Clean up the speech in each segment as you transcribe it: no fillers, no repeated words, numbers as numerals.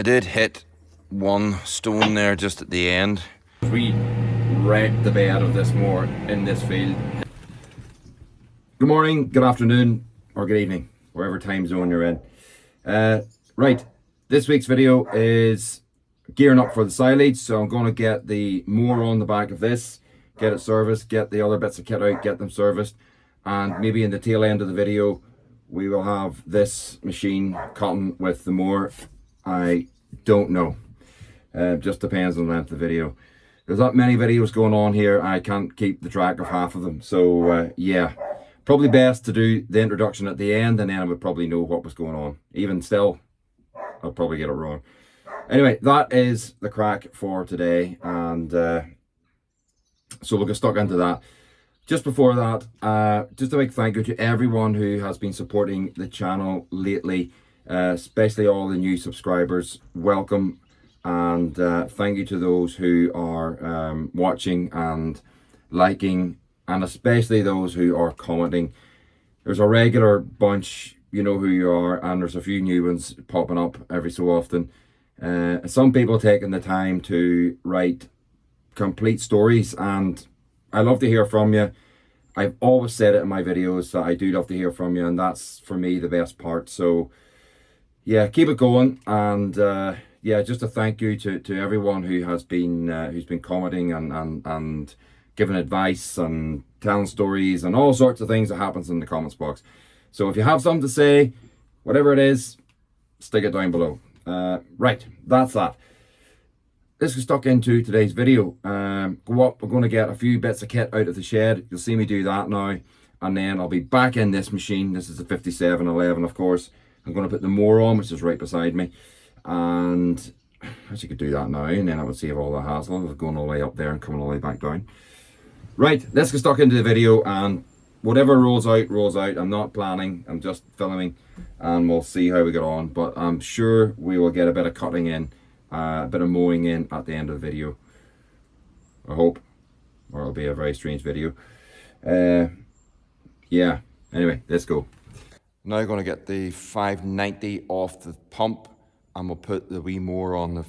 I did hit one stone there just at the end. We wrecked the bed of this mower in this field. Good morning, good afternoon, or good evening, wherever time zone you're in. Right, this week's video is gearing up for the silage, so I'm going to get the mower on the back of this, get it serviced, get the other bits of kit out, get them serviced, and maybe in the tail end of the video we will have this machine cutting with the mower. I don't know. Just depends on the length of the video. There's not many videos going on here. I can't keep the track of half of them. So yeah, probably best to do the introduction at the end, and then I would probably know what was going on. Even still, I'll probably get it wrong. Anyway, that is the crack for today, and so we'll get stuck into that. Just before that, just a big thank you to everyone who has been supporting the channel lately, especially all the new subscribers. Welcome, and thank you to those who are watching and liking, and especially those who are commenting. There's a regular bunch, you know who you are, and there's a few new ones popping up every so often. Some people taking the time to write complete stories, and I love to hear from you. I've always said it in my videos that I do love to hear from you, and that's for me the best part. So yeah, keep it going, and yeah, just a thank you to everyone who has been who's been commenting and giving advice and telling stories and all sorts of things that happens in the comments box. So if you have something to say, whatever it is, stick it down below. Right, that's that. Let's get stuck into today's video. Go up, we're going to get a few bits of kit out of the shed. You'll see me do that now, and then I'll be back in this machine. This is a 5711, of course. I'm going to put the mower on, which is right beside me, and actually could do that now, and then I would save all the hassle of going all the way up there and coming all the way back down. Right, let's get stuck into the video, and whatever rolls out, rolls out. I'm not planning, I'm just filming, and we'll see how we get on, but I'm sure we will get a bit of cutting in, a bit of mowing in at the end of the video, I hope, or it'll be a very strange video. Yeah, anyway, let's go. Now going to get the 590 off the pump, and we'll put the wee mower on the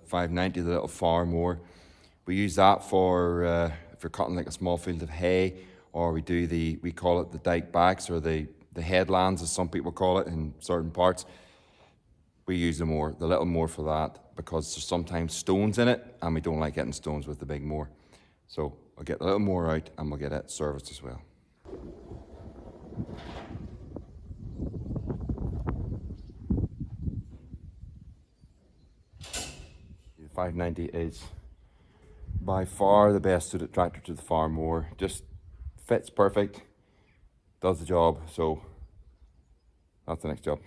590, the little farm mower. We use that for if you're cutting like a small field of hay, or we call it the dyke backs, or the headlands as some people call it in certain parts. We use the little mower for that, because there's sometimes stones in it, and we don't like getting stones with the big mower. So I'll get the little mower out, and we'll get it serviced as well. The 590 is by far the best suited tractor to the farm mower. Just fits perfect, does the job, so that's the next job.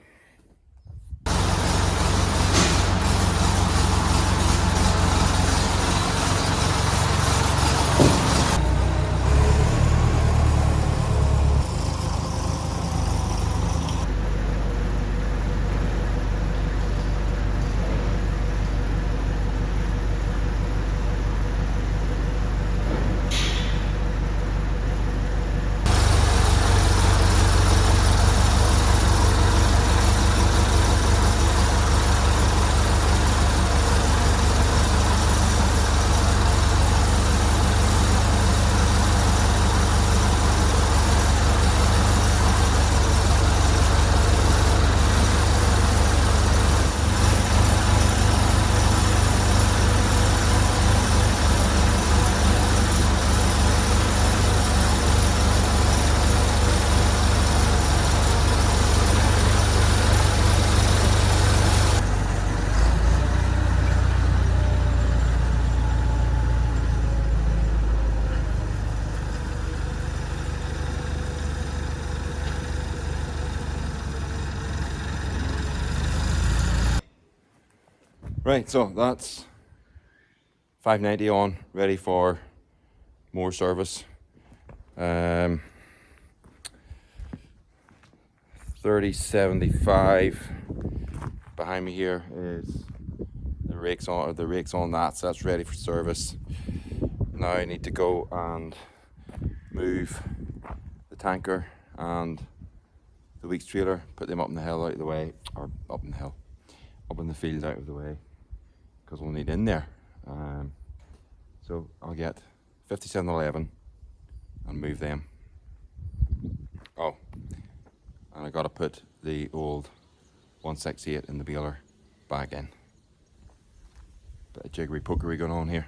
Right, so that's 590 on, ready for more service. 3075 behind me here is the rake's on that, so that's ready for service. Now I need to go and move the tanker and the weeks trailer, put them up in the hill out of the way, or up in the hill, up in the field out of the way, because we'll need in there. So I'll get 5711 and move them. Oh, and I gotta put the old 168 in the baler back in. Bit of jiggery pokery going on here.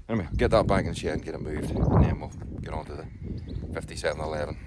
Anyway, I'll get that back in the shed and get it moved, and then we'll get on to the 5711.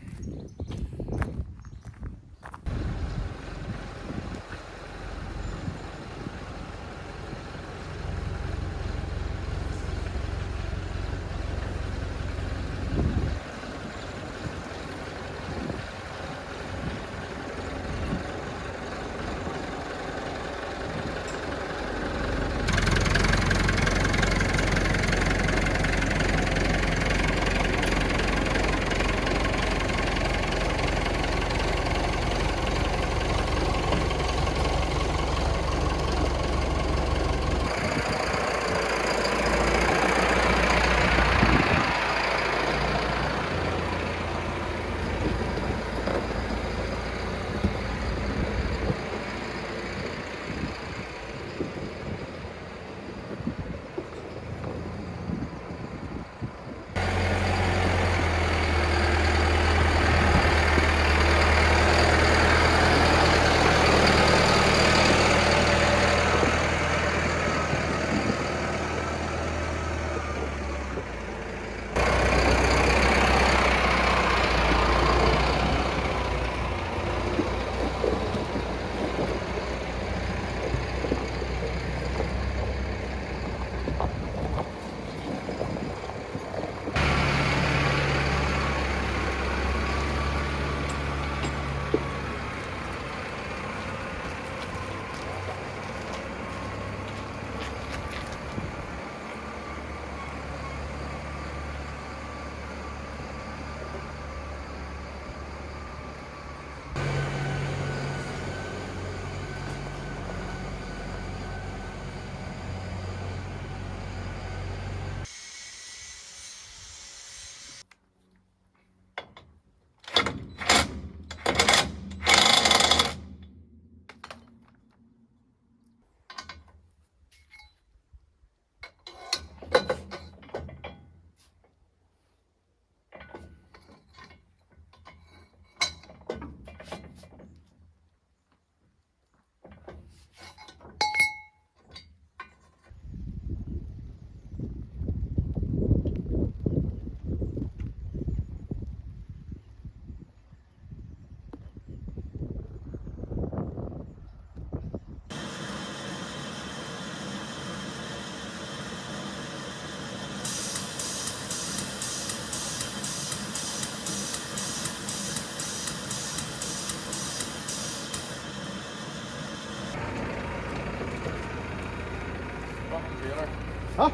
Huh?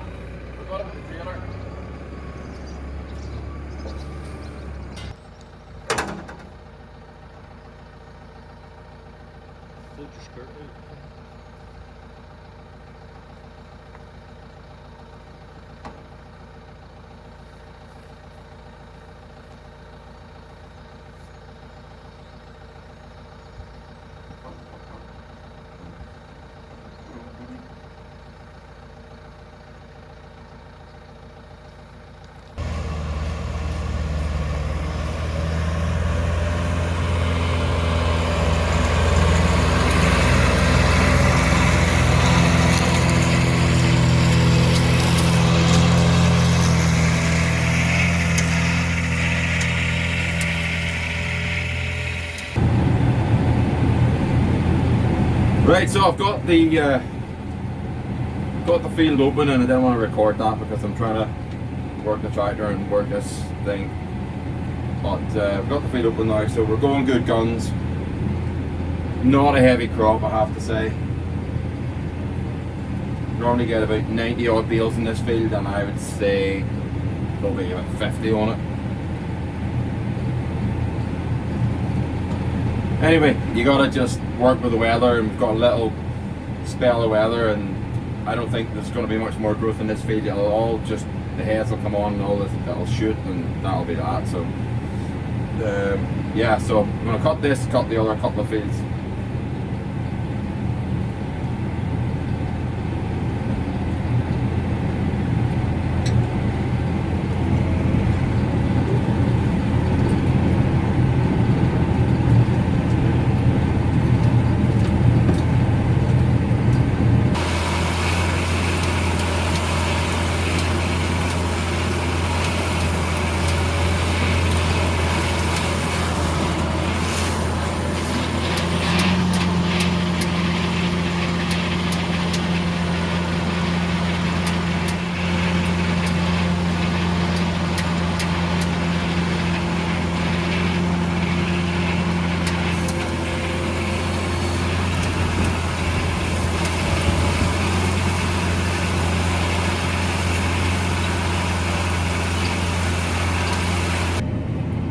Forgot about the trailer. Pulled your skirt out. Right, so I've got the field open, and I didn't want to record that because I'm trying to work the tractor and work this thing. But I've got the field open now, so we're going good guns. Not a heavy crop, I have to say. Normally get about 90 odd bales in this field, and I would say probably about 50 on it. Anyway, you gotta just work with the weather, and we've got a little spell of weather, and I don't think there's going to be much more growth in this field. It'll all just, the heads will come on and all this, it'll shoot, and that'll be that. So yeah, so I'm going to cut this, cut the other couple of fields.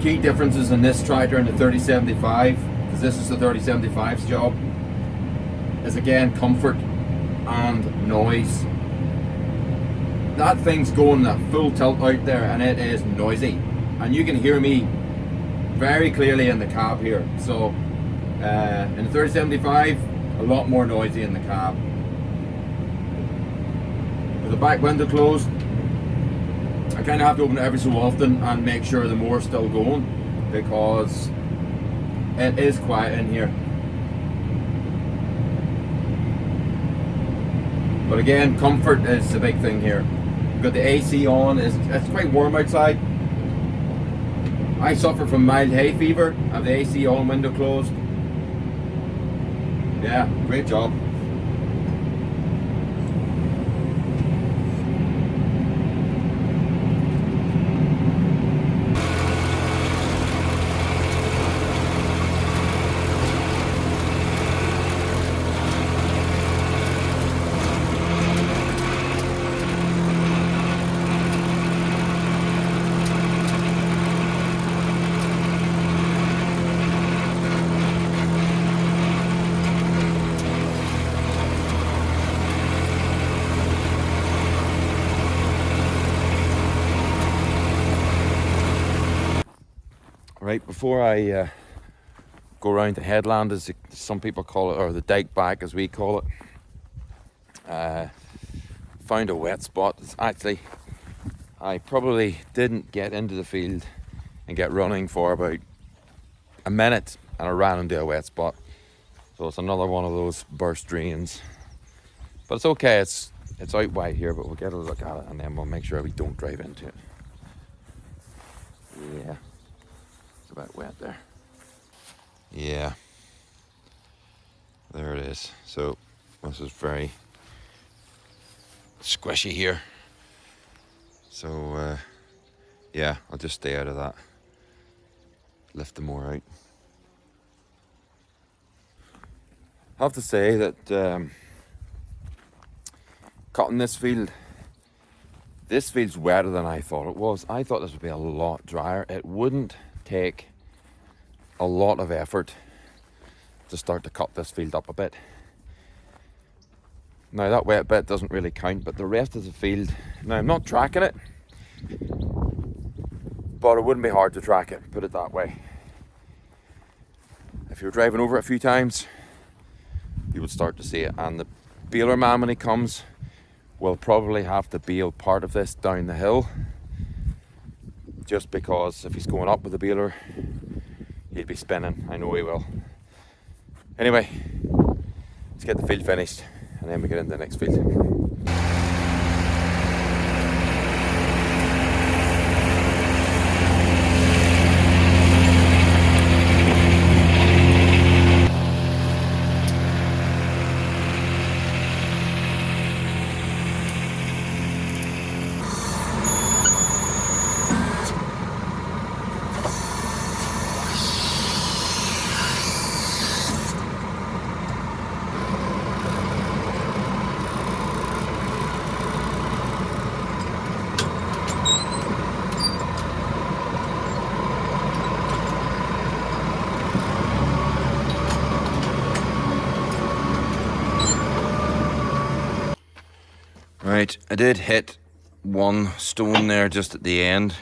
key differences in this tractor and the 3075, because this is the 3075's job, is again comfort and noise. That thing's going at full tilt out there and it is noisy, and you can hear me very clearly in the cab here. So in the 3075, a lot more noisy in the cab. With the back window closed, I kind of have to open it every so often and make sure the mower's still going, because it is quiet in here. But again, comfort is the big thing here. We've got the AC on, it's quite warm outside. I suffer from mild hay fever, I have the AC on, window closed. Yeah, great job. Right, before I go around the headland, as some people call it, or the dike back as we call it, found a wet spot. It's actually, I probably didn't get into the field and get running for about a minute, and I ran into a wet spot. So it's another one of those burst drains. But it's okay, it's out wide here, but we'll get a look at it and then we'll make sure we don't drive into it. Yeah. It's a bit wet there. Yeah, there it is. So this is very squishy here. So yeah, I'll just stay out of that. Lift the mower out. I have to say that cutting this field's wetter than I thought it was. I thought this would be a lot drier. It wouldn't take a lot of effort to start to cut this field up a bit. Now that wet bit doesn't really count, but the rest of the field, now I'm not tracking it, but it wouldn't be hard to track it, put it that way. If you're driving over it a few times, you would start to see it, and the baler man, when he comes, will probably have to bale part of this down the hill, just because if he's going up with the baler, he'd be spinning. I know he will. Anyway, let's get the field finished and then we get into the next field. Right, I did hit one stone there just at the end,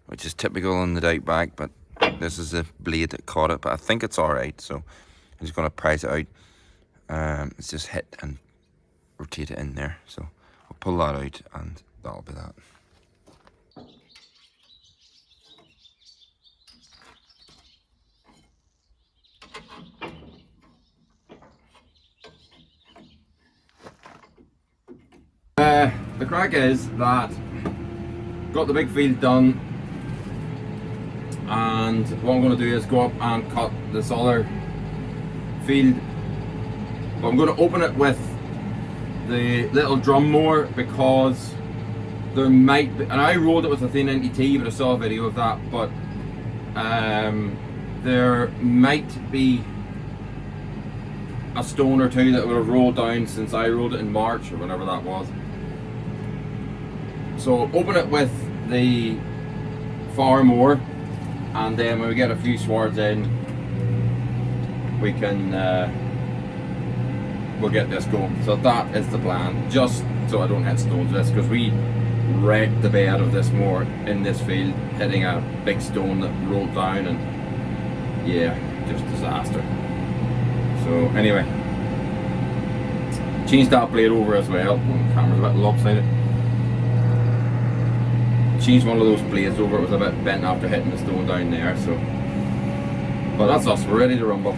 which is typical in the dike back, but this is the blade that caught it, but I think it's alright, so I'm just going to prise it out. It's just hit and rotate it in there, so I'll pull that out and that'll be that. The crack is that got the big field done, and what I'm going to do is go up and cut this other field, but I'm going to open it with the little drum mower because there might be, and I rolled it with a thin NTT, but I saw a video of that, but there might be a stone or two that would have rolled down since I rolled it in March or whenever that was. So open it with the farm mower and then when we get a few swords in, we can we'll get this going. So that is the plan, just so I don't hit stones with this, because we wrecked the bed of this mower in this field, hitting a big stone that rolled down, and yeah, just disaster. So anyway, changed that blade over as well. The camera's a bit lopsided. Changed one of those blades over, it was a bit bent after hitting the stone down there. So, but that's us, we're ready to rumble.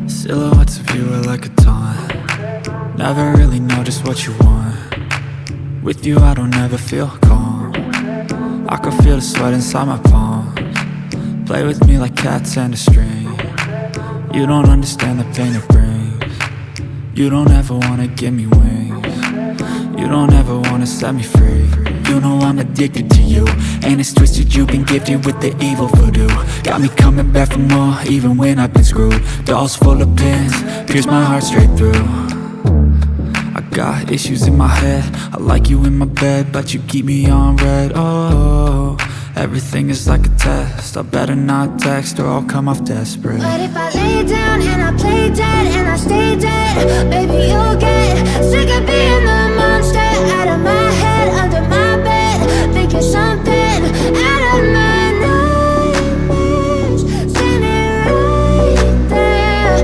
Silhouettes of you are like a taunt. Never really know just what you want. With you I don't ever feel calm. I can feel the sweat inside my palms. Play with me like cats and a string. You don't understand the pain it brings. You don't ever wanna give me wings. You don't ever wanna set me free. You know I'm addicted to you, and it's twisted, you've been gifted with the evil voodoo. Got me coming back for more, even when I've been screwed. Dolls full of pins, pierce my heart straight through. I got issues in my head, I like you in my bed, but you keep me on red. Oh, everything is like a test, I better not text or I'll come off desperate. But if I lay down and I play dead and I stay dead, baby you'll get sick of being the monster out of my head, under my bed, thinking something out of my nightmares, standing right there.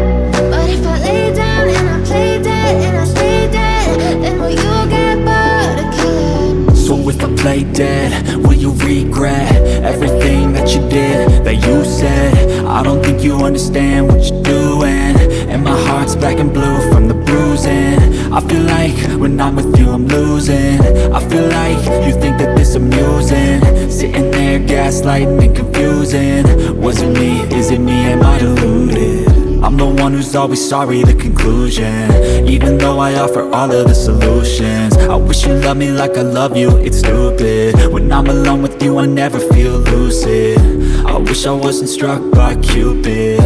But if I lay down and I play dead and I stay dead, then will you get bored of killing? So if I play dead, will you regret everything that you did, that you said? I don't think you understand what you're doing, and my heart's black and blue from the bruising. I feel like when I'm with you I'm losing. I feel like you think that this amusing, sitting there gaslighting and confusing. Was it me? Is it me? Am I deluded? I'm the one who's always sorry, the conclusion, even though I offer all of the solutions. I wish you loved me like I love you, it's stupid. When I'm alone with you I never feel lucid. I wish I wasn't struck by Cupid.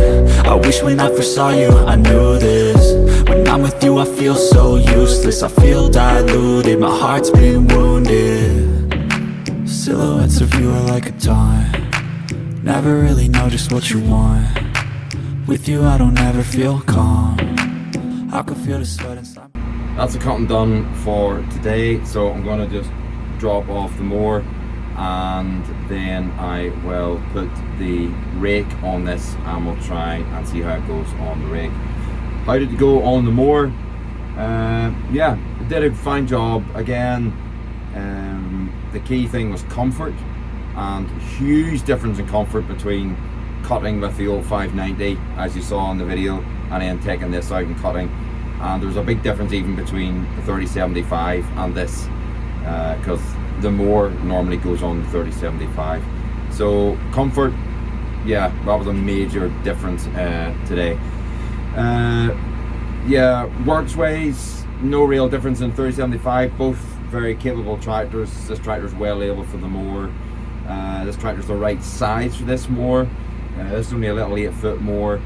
I wish when I first saw you I knew this. When I'm with you I feel so useless, I feel diluted, my heart's been wounded. Silhouettes of you are like a taunt. Never really know just what you want. With you I don't ever feel calm. I can feel the sweat inside. That's the cutting done for today, so I'm going to just drop off the mower and then I will put the rake on this and we'll try and see how it goes on the rake. How did it go on the mower? Yeah, it did a fine job. Again, the key thing was comfort, and huge difference in comfort between cutting with the old 590 as you saw in the video and then taking this out and cutting. And there's a big difference even between the 3075 and this, because the mower normally goes on the 3075. So comfort, yeah, that was a major difference today. Yeah, works ways, no real difference in 3075. Both very capable tractors. This tractor's well able for the mower. This tractor's the right size for this mower. This is only a little 8-foot mower.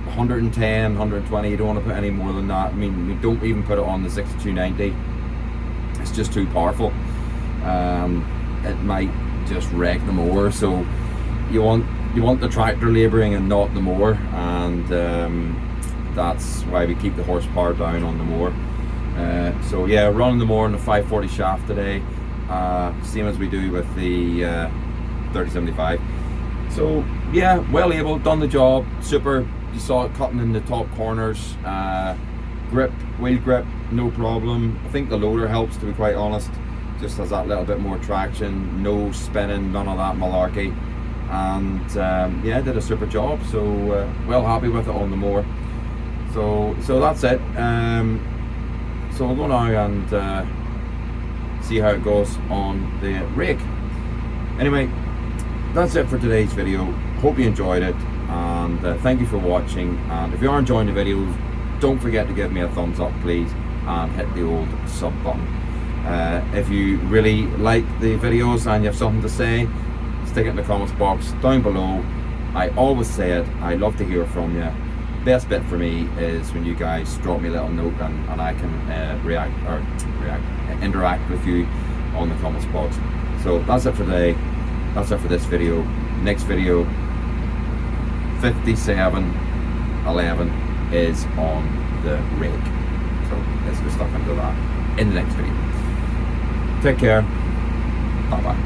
110, 120, you don't want to put any more than that. I mean, we don't even put it on the 6290. It's just too powerful. It might just wreck the mower. So you want the tractor labouring and not the mower, and that's why we keep the horsepower down on the mower. So yeah, running the mower in the 540 shaft today, same as we do with the 3075. So yeah, well able, done the job, super. You saw it cutting in the top corners. Grip, wheel grip, no problem. I think the loader helps, to be quite honest. Just has that little bit more traction, no spinning, none of that malarkey. And yeah, did a super job. So well happy with it on the mower. So that's it. So we'll go now and see how it goes on the rake. Anyway, that's it for today's video. Hope you enjoyed it, and thank you for watching. And if you are enjoying the videos, don't forget to give me a thumbs up please, and hit the old sub button. If you really like the videos and you have something to say, stick it in the comments box down below. I always say it, I love to hear from you. Best bit for me is when you guys drop me a little note and I can interact with you on the comments box. So that's it for today. That's it for this video. Next video, 5711 is on the rake. So let's get stuck into that in the next video. Take care. Bye bye.